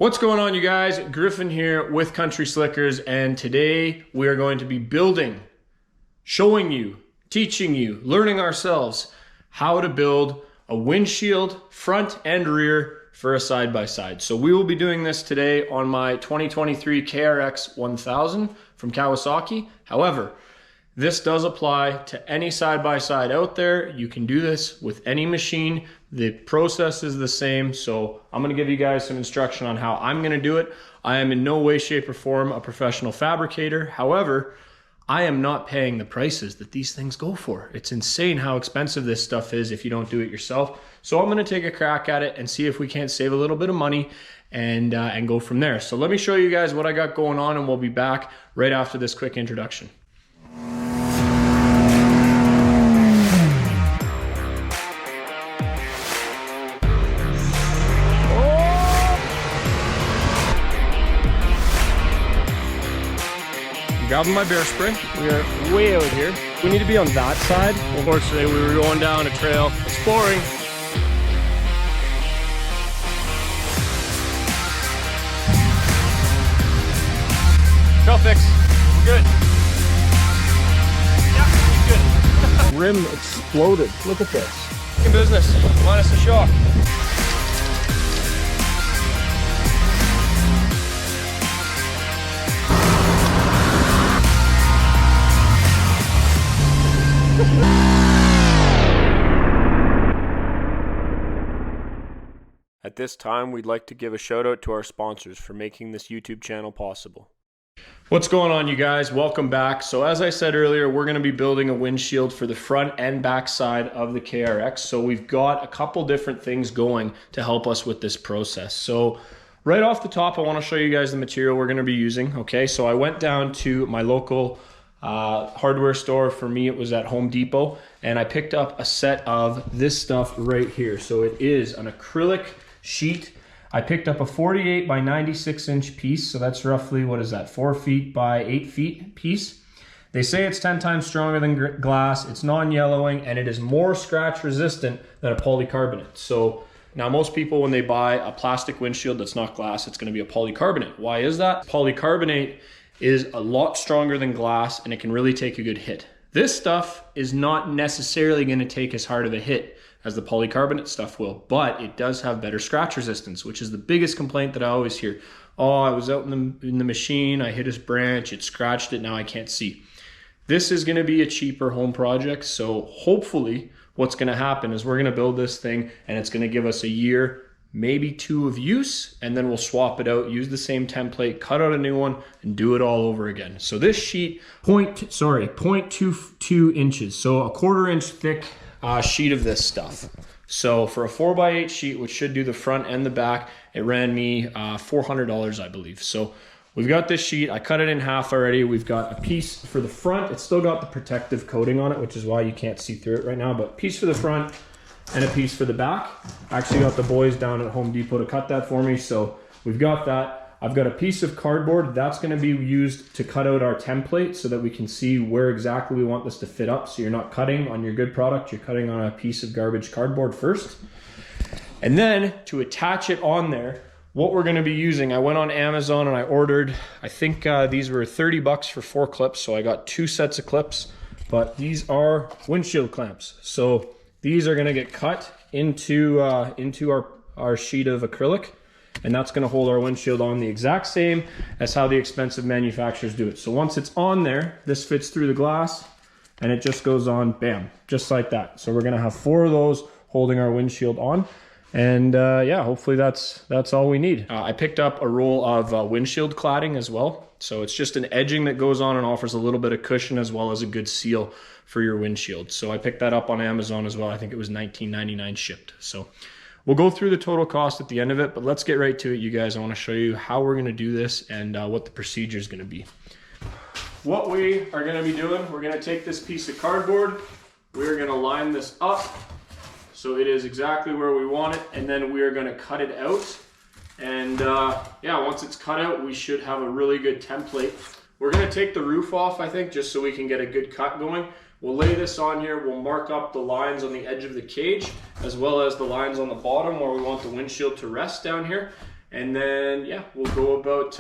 What's going on, you guys? Griffin here with Country Slickers, and today we are going to be building, showing you, teaching you, learning ourselves how to build a windshield front and rear for a side-by-side. So we will be doing this today on my 2023 KRX 1000 from Kawasaki. However, this does apply to any side-by-side out there. You can do this with any machine. The process is the same. So I'm gonna give you guys some instruction on how I'm gonna do it. I am in no way, shape, or form a professional fabricator. However, I am not paying the prices that these things go for. It's insane how expensive this stuff is if you don't do it yourself. So I'm gonna take a crack at it and see if we can't save a little bit of money and go from there. So let me show you guys what I got going on, and we'll be back right after this quick introduction. Grabbing my bear spray. We are way out here. We need to be on that side. Unfortunately, we were going down a trail exploring. Trail fix. We're good. Yeah, good. Rim exploded. Look at this. In business. Minus the shock. At this time, we'd like to give a shout out to our sponsors for making this YouTube channel possible. What's going on, you guys? Welcome back. So as I said earlier, we're going to be building a windshield for the front and back side of the KRX. So we've got a couple different things going to help us with this process. So right off the top, I want to show you guys the material we're going to be using. Okay, so I went down to my local hardware store. For me, it was at Home Depot, and I picked up a set of this stuff right here. So it is an acrylic sheet. I picked up a 48 by 96 inch piece, so that's roughly, what is that, 4 feet by 8 feet piece. They say it's 10 times stronger than glass, it's non-yellowing, and it is more scratch resistant than a polycarbonate. So now most people, when they buy a plastic windshield that's not glass, it's going to be a polycarbonate. Why is that? Polycarbonate is a lot stronger than glass, and it can really take a good hit. This stuff is not necessarily going to take as hard of a hit as the polycarbonate stuff will, but it does have better scratch resistance, which is the biggest complaint that I always hear. Oh, I was out in the machine, I hit a branch, it scratched it, now I can't see. This is going to be a cheaper home project, so hopefully what's going to happen is we're going to build this thing, and it's going to give us a year, maybe 2 of use, and then we'll swap it out, use the same template, cut out a new one, and do it all over again. So this sheet, 0.22 inches, so a 1/4 inch thick sheet of this stuff. So for a 4x8 sheet, which should do the front and the back, it ran me $400, I believe. So we've got this sheet. I cut it in half already. We've got a piece for the front. It's still got the protective coating on it, which is why you can't see through it right now, but piece for the front and a piece for the back. I actually got the boys down at Home Depot to cut that for me, so we've got that. I've got a piece of cardboard that's going to be used to cut out our template so that we can see where exactly we want this to fit up. So you're not cutting on your good product, you're cutting on a piece of garbage cardboard first. And then to attach it on there, what we're going to be using, I went on Amazon and I ordered, I think these were 30 bucks for 4 clips, so I got 2 sets of clips, but these are windshield clamps. So these are going to get cut into our sheet of acrylic, and that's going to hold our windshield on the exact same as how the expensive manufacturers do it. So once it's on there, this fits through the glass, and it just goes on, bam, just like that. So we're going to have 4 of those holding our windshield on, and yeah, hopefully that's all we need. I picked up a roll of windshield cladding as well. So it's just an edging that goes on and offers a little bit of cushion as well as a good seal for your windshield. So I picked that up on Amazon as well. I think it was $19.99 shipped. So we'll go through the total cost at the end of it, but let's get right to it, you guys. I want to show you how we're going to do this and what the procedure is going to be. What we are going to be doing, we're going to take this piece of cardboard, we're going to line this up so it is exactly where we want it, and then we are going to cut it out. And yeah, once it's cut out, we should have a really good template. We're going to take the roof off, I think, just so we can get a good cut going. We'll lay this on here, we'll mark up the lines on the edge of the cage, as well as the lines on the bottom where we want the windshield to rest down here. And then, yeah, we'll go about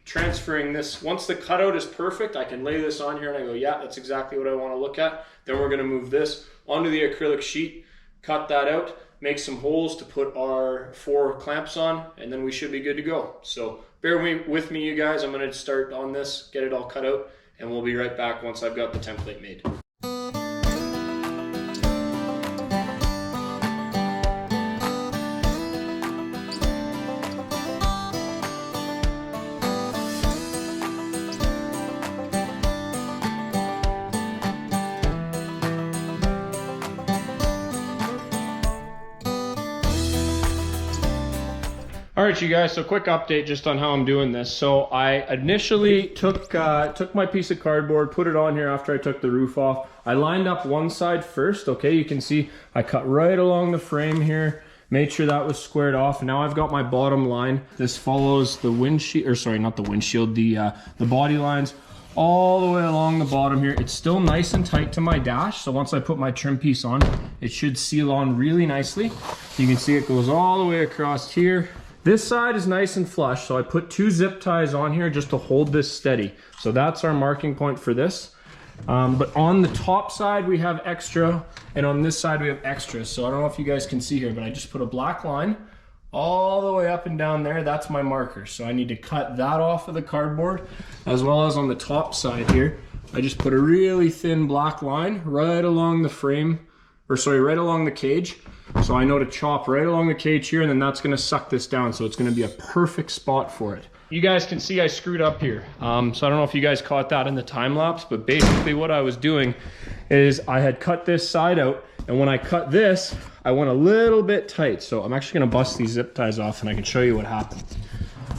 transferring this. Once the cutout is perfect, I can lay this on here and I go, yeah, that's exactly what I want to look at. Then we're going to move this onto the acrylic sheet, cut that out, make some holes to put our 4 clamps on, and then we should be good to go. So bear with me, you guys. I'm going to start on this, get it all cut out, and we'll be right back once I've got the template made. All right, you guys, so quick update just on how I'm doing this. So I initially took my piece of cardboard, put it on here after I took the roof off. I lined up one side first, okay? You can see I cut right along the frame here, made sure that was squared off. And now I've got my bottom line. This follows the windshield, or sorry, not the windshield, the body lines all the way along the bottom here. It's still nice and tight to my dash, so once I put my trim piece on, it should seal on really nicely. You can see it goes all the way across here. This side is nice and flush, so I put 2 zip ties on here just to hold this steady. So that's our marking point for this. But on the top side we have extra, and on this side we have extra. So I don't know if you guys can see here, but I just put a black line all the way up and down there. That's my marker. So I need to cut that off of the cardboard, as well as on the top side here. I just put a really thin black line right along the frame, or sorry, right along the cage. So I know to chop right along the cage here, and then that's gonna suck this down. So it's gonna be a perfect spot for it. You guys can see I screwed up here. So I don't know if you guys caught that in the time lapse, but basically what I was doing is I had cut this side out, and when I cut this, I went a little bit tight. So I'm actually gonna bust these zip ties off and I can show you what happened.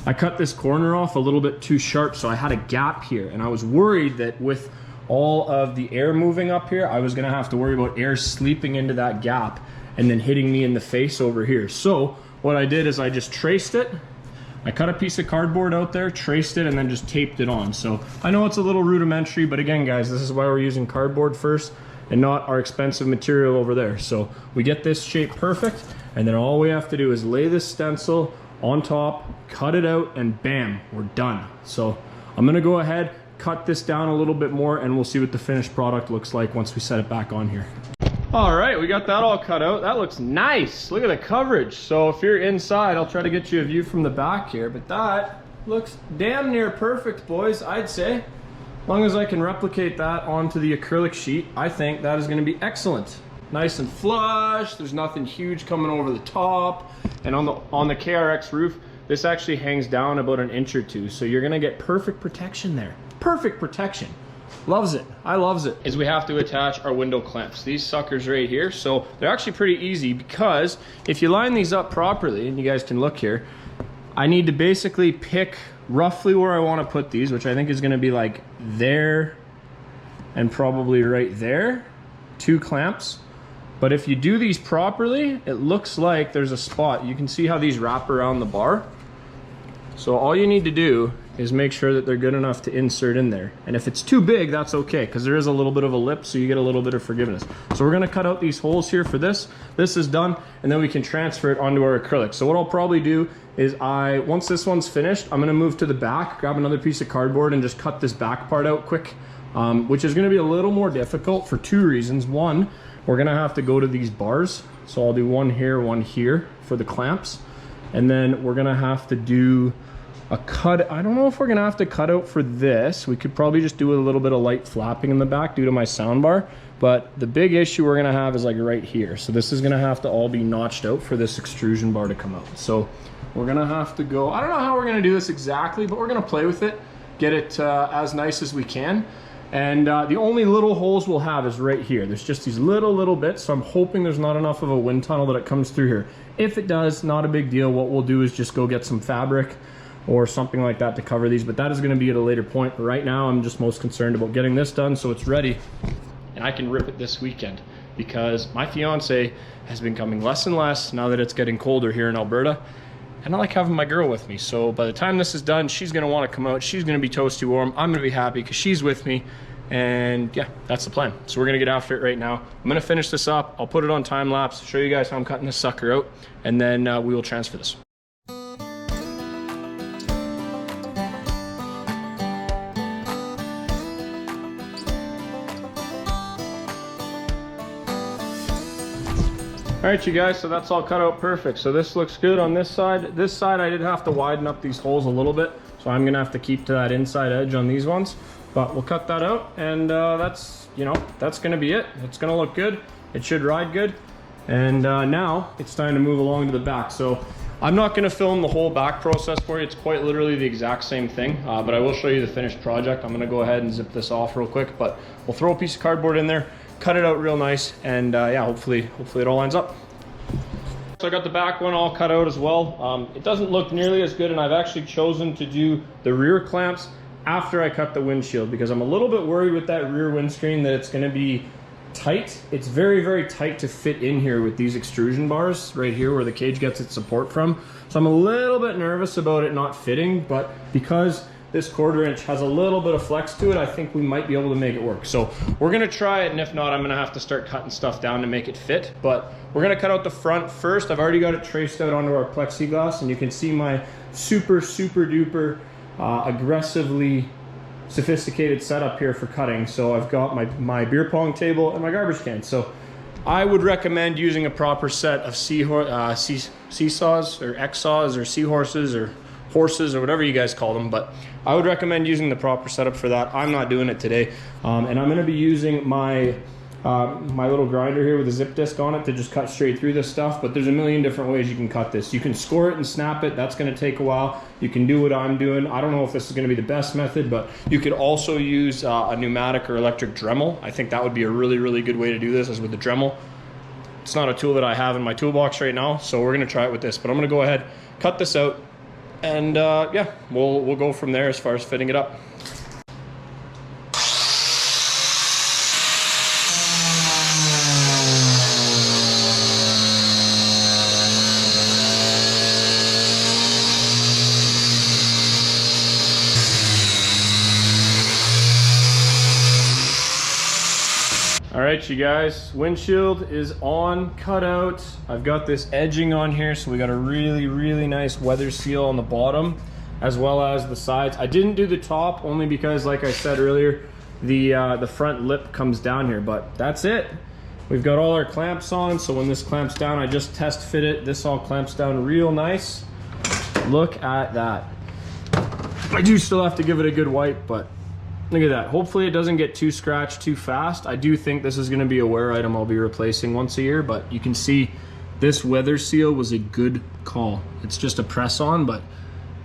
I cut this corner off a little bit too sharp, so I had a gap here, and I was worried that with all of the air moving up here, I was gonna have to worry about air sleeping into that gap and then hitting me in the face over here. So what I did is I just traced it. I cut a piece of cardboard out there, traced it, and then just taped it on. So I know it's a little rudimentary, but again, guys, this is why we're using cardboard first and not our expensive material over there. So we get this shape perfect, and then all we have to do is lay this stencil on top, cut it out, and bam, we're done. So I'm gonna go ahead, cut this down a little bit more, and we'll see what the finished product looks like once we set it back on here. All right, we got that all cut out. That looks nice. Look at the coverage. So if you're inside, I'll try to get you a view from the back here, but that looks damn near perfect, boys, I'd say. As long as I can replicate that onto the acrylic sheet, I think that is gonna be excellent. Nice and flush, there's nothing huge coming over the top. And on the KRX roof, this actually hangs down about 1 inch or 2, so you're gonna get perfect protection there. Perfect protection. Loves it. I loves it. Is we have to attach our window clamps. These suckers right here. So they're actually pretty easy, because if you line these up properly, and you guys can look here, I need to basically pick roughly where I want to put these, which I think is going to be like there and probably right there. 2 clamps. But if you do these properly, it looks like there's a spot. You can see how these wrap around the bar. So all you need to do is make sure that they're good enough to insert in there. And if it's too big, that's okay, because there is a little bit of a lip, so you get a little bit of forgiveness. So we're gonna cut out these holes here for this. This is done, and then we can transfer it onto our acrylic. So what I'll probably do is once this one's finished, I'm gonna move to the back, grab another piece of cardboard, and just cut this back part out quick, which is gonna be a little more difficult for 2 reasons. One, we're gonna have to go to these bars. So I'll do one here for the clamps. And then we're gonna have to do a cut. I don't know if we're gonna have to cut out for this. We could probably just do a little bit of light flapping in the back due to my sound bar. But the big issue we're gonna have is like right here. So this is gonna have to all be notched out for this extrusion bar to come out. So we're gonna have to go, I don't know how we're gonna do this exactly, but we're gonna play with it, get it as nice as we can. And the only little holes we'll have is right here. There's just these little bits, so I'm hoping there's not enough of a wind tunnel that it comes through here. If it does, not a big deal. What we'll do is just go get some fabric or something like that to cover these, but that is gonna be at a later point. Right now, I'm just most concerned about getting this done so it's ready, and I can rip it this weekend, because my fiance has been coming less and less now that it's getting colder here in Alberta. And I like having my girl with me. So by the time this is done, she's gonna wanna come out. She's gonna be toasty warm. I'm gonna be happy because she's with me. And yeah, that's the plan. So we're gonna get after it right now. I'm gonna finish this up. I'll put it on time lapse, show you guys how I'm cutting this sucker out, and then we will transfer this. All right, you guys, so that's all cut out perfect. So this looks good on this side. This side I did have to widen up these holes a little bit, so I'm gonna have to keep to that inside edge on these ones, but we'll cut that out, and that's, you know, that's gonna be it. It's gonna look good. It should ride good. And now it's time to move along to the back. So I'm not gonna film the whole back process for you. It's quite literally the exact same thing, but I will show you the finished project. I'm gonna go ahead and zip this off real quick, but we'll throw a piece of cardboard in there, cut it out real nice, and yeah, hopefully it all lines up. So I got the back one all cut out as well. It doesn't look nearly as good, and I've actually chosen to do the rear clamps after I cut the windshield because I'm a little bit worried with that rear windscreen that it's gonna be tight. It's very, very tight to fit in here with these extrusion bars right here where the cage gets its support from. So I'm a little bit nervous about it not fitting, but because this 1/4 inch has a little bit of flex to it, I think we might be able to make it work. So we're gonna try it, and if not, I'm gonna have to start cutting stuff down to make it fit. But we're gonna cut out the front first. I've already got it traced out onto our plexiglass, and you can see my super, super duper aggressively sophisticated setup here for cutting. So I've got my beer pong table and my garbage can. So I would recommend using a proper set of seesaws or X-saws or seahorses or horses or whatever you guys call them, but I would recommend using the proper setup for that. I'm not doing it today, and I'm going to be using my my little grinder here with a zip disc on it to just cut straight through this stuff. But there's a million different ways you can cut this. You can score it and snap it. That's going to take a while. You can do what I'm doing. I don't know if this is going to be the best method, but you could also use a pneumatic or electric Dremel. I think that would be a really, really good way to do this, is with the Dremel. It's not a tool that I have in my toolbox right now, so we're going to try it with this. But I'm going to go ahead, cut this out, and yeah, we'll go from there as far as fitting it up. All right, you guys, windshield is on, cut out. I've got this edging on here, so we got a really, really nice weather seal on the bottom, as well as the sides. I didn't do the top only because, like I said earlier, the front lip comes down here, but that's it. We've got all our clamps on, so when this clamps down, I just test fit it. This all clamps down real nice. Look at that. I do still have to give it a good wipe, but look at that. Hopefully it doesn't get too scratched too fast. I do think this is going to be a wear item I'll be replacing once a year, but you can see this weather seal was a good call. It's just a press on, but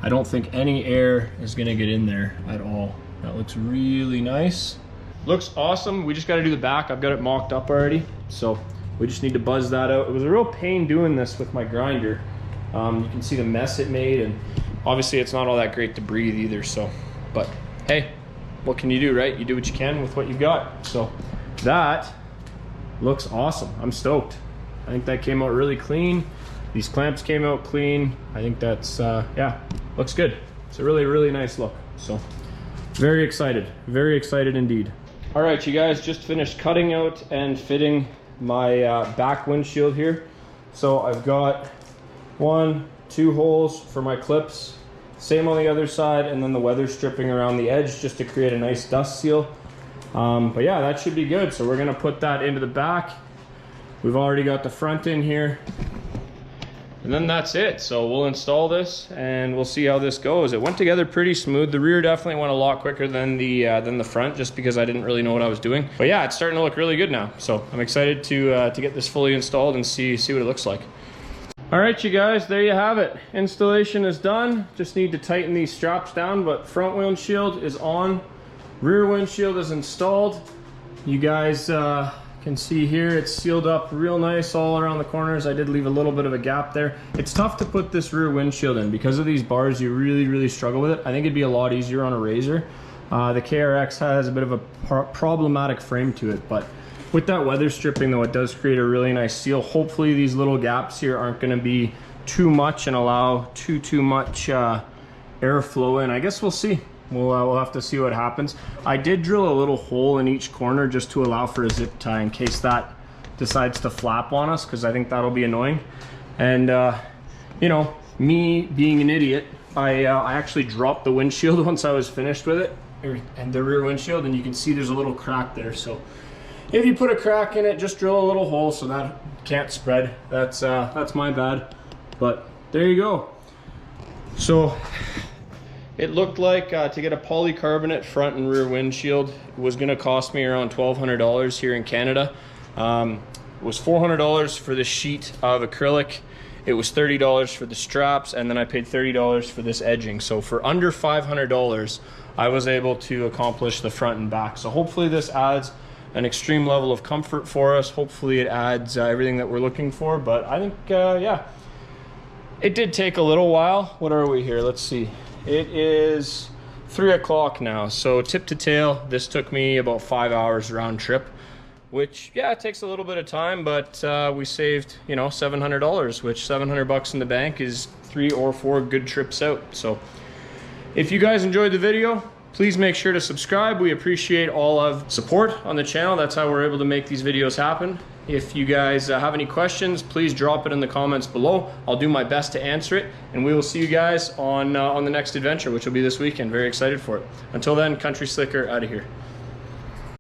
I don't think any air is going to get in there at all. That looks really nice. Looks awesome. We just got to do the back. I've got it mocked up already, so we just need to buzz that out. It was a real pain doing this with my grinder. You can see the mess it made, and obviously it's not all that great to breathe either, so, but hey, what can you do, right? You do what you can with what you've got. So that looks awesome. I'm stoked. I think that came out really clean. These clamps came out clean. I think that's, yeah, looks good. It's a really, really nice look. So very excited indeed. All right, you guys, just finished cutting out and fitting my back windshield here. So I've got 1, 2 holes for my clips. Same on the other side, and then the weather stripping around the edge just to create a nice dust seal. But yeah, that should be good. So we're gonna put that into the back. We've already got the front in here. And then that's it. So we'll install this and we'll see how this goes. It went together pretty smooth. The rear definitely went a lot quicker than the front, just because I didn't really know what I was doing. But yeah, it's starting to look really good now. So I'm excited to get this fully installed and see what it looks like. All right, you guys, there you have it. Installation is done. Just need to tighten these straps down, but front windshield is on. Rear windshield is installed. You guys can see here, it's sealed up real nice all around the corners. I did leave a little bit of a gap there. It's tough to put this rear windshield in. Because of these bars, you really, really struggle with it. I think it'd be a lot easier on a Razor. The KRX has a bit of a problematic frame to it, but with that weather stripping though, it does create a really nice seal. Hopefully these little gaps here aren't going to be too much and allow too much airflow in. I guess we'll see. We'll have to see what happens. I did drill a little hole in each corner just to allow for a zip tie in case that decides to flap on us, because I think that'll be annoying. And you know, me being an idiot, I actually dropped the windshield once I was finished with it, and the rear windshield, and you can see there's a little crack there. So if you put a crack in it, just drill a little hole so that can't spread. That's my bad, but there you go. So it looked like to get a polycarbonate front and rear windshield was going to cost me around $1,200 here in Canada. It was $400 for the sheet of acrylic. It was $30 for the straps, and then I paid $30 for this edging. So for under $500, I was able to accomplish the front and back. So hopefully this adds an extreme level of comfort for us. Hopefully it adds everything that we're looking for. But I think, yeah, it did take a little while. What are we here? Let's see. It is 3 o'clock now. So tip to tail, this took me about 5 hours round trip, which, yeah, it takes a little bit of time, but we saved, you know, $700, which $700 in the bank is 3 or 4 good trips out. So if you guys enjoyed the video, please make sure to subscribe. We appreciate all of support on the channel. That's how we're able to make these videos happen. If you guys have any questions, please drop it in the comments below. I'll do my best to answer it, and we will see you guys on the next adventure, which will be this weekend. Very excited for it. Until then, Country Slicker out of here.